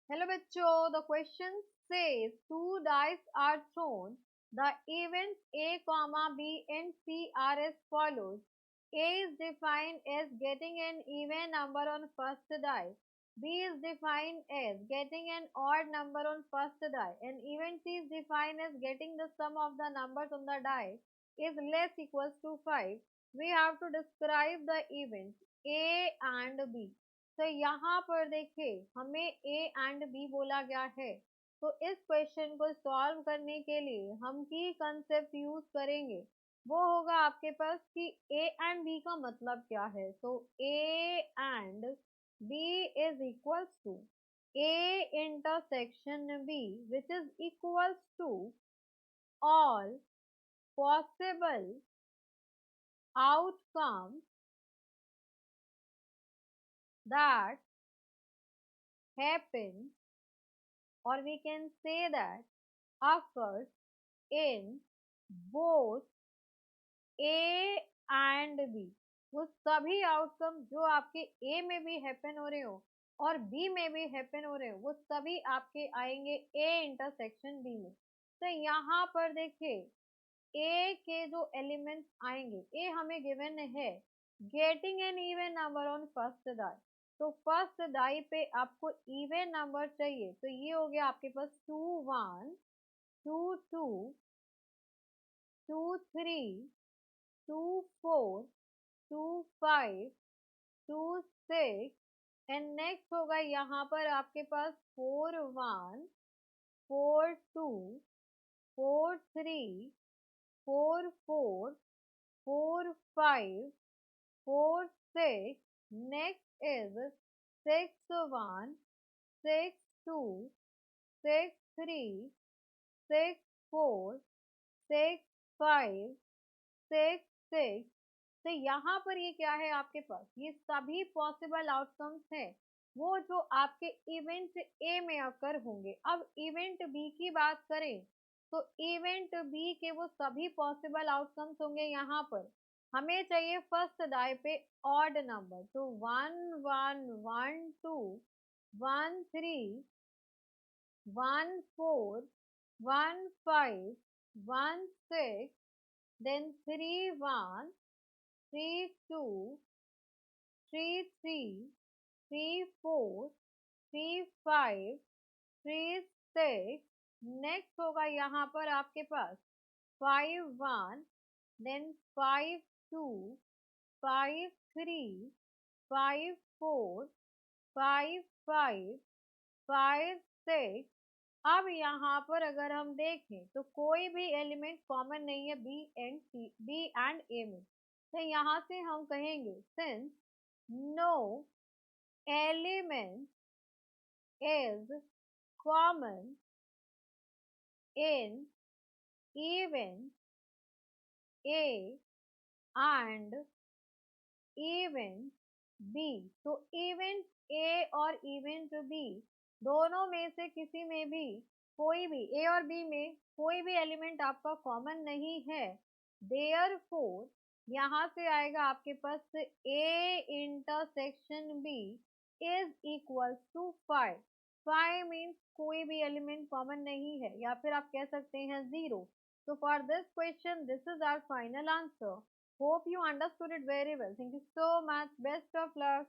Hello bachcho, the question says two dice are thrown. The events A, comma B and C are as follows. A is defined as getting an even number on first die. B is defined as getting an odd number on first die. And event C is defined as getting the sum of the numbers on the die is less equals to 5. We have to describe the events A and B. तो यहाँ पर देखिए हमें ए and B बोला गया है। तो इस क्वेश्चन को सॉल्व करने के लिए हम की कंसेप्ट यूज करेंगे। वो होगा आपके पास कि ए एंड बी का मतलब क्या है। तो A and B is equals to A intersection B which is equals to all possible outcomes that happen, or we can say that occurs in both A and B। वो सभी outcome जो आपके A में भी happen हो रहे हो और B में भी हैपन हो रहे हो वो सभी आपके आएंगे A इंटरसेक्शन B में। तो यहाँ पर देखिए A के जो एलिमेंट्स आएंगे, A हमें गिवन है getting an even number on first die. तो फर्स्ट डाई पे आपको इवन नंबर चाहिए, तो ये हो गया आपके पास 2 1 2 2 2 3 2 4 2 5 2 6 एंड नेक्स्ट होगा यहाँ पर आपके पास 4 1 4 2 4 3 4 4 4 5 4 6, next is 6 1 6 2 6 3 6 4 6 5 6 6। तो यहाँ पर ये क्या है आपके पास, ये सभी पॉसिबल आउटकम्स हैं वो जो आपके इवेंट ए में अकर होंगे। अब इवेंट बी की बात करें तो इवेंट बी के वो सभी पॉसिबल आउटकम्स होंगे। यहाँ पर हमें चाहिए फर्स्ट डाई पे ऑड नंबर, तो 1 1 1 2 1 3 1 4 1 5 1 6, then 3 1 3 2 3 3 3 4 3 5 3 6। नेक्स्ट होगा यहाँ पर आपके पास 5 1 देन 5 2 5 3 5 4 5 5 5 6। अब यहाँ पर अगर हम देखें तो कोई भी एलिमेंट कॉमन नहीं है बी एंड ए में। तो यहाँ से हम कहेंगे since no element is common in event A and event B, तो इवेंट ए और इवेंट बी दोनों में से किसी में भी कोई भी ए और बी में कोई भी एलिमेंट आपका कॉमन नहीं है, देयरफॉर यहाँ से आएगा आपके पास A intersection B is equal to 5। 5 means कोई भी एलिमेंट कॉमन नहीं है या फिर आप कह सकते हैं 0। So for this question, this is our final answer. Hope you understood it very well. Thank you so much. Best of luck.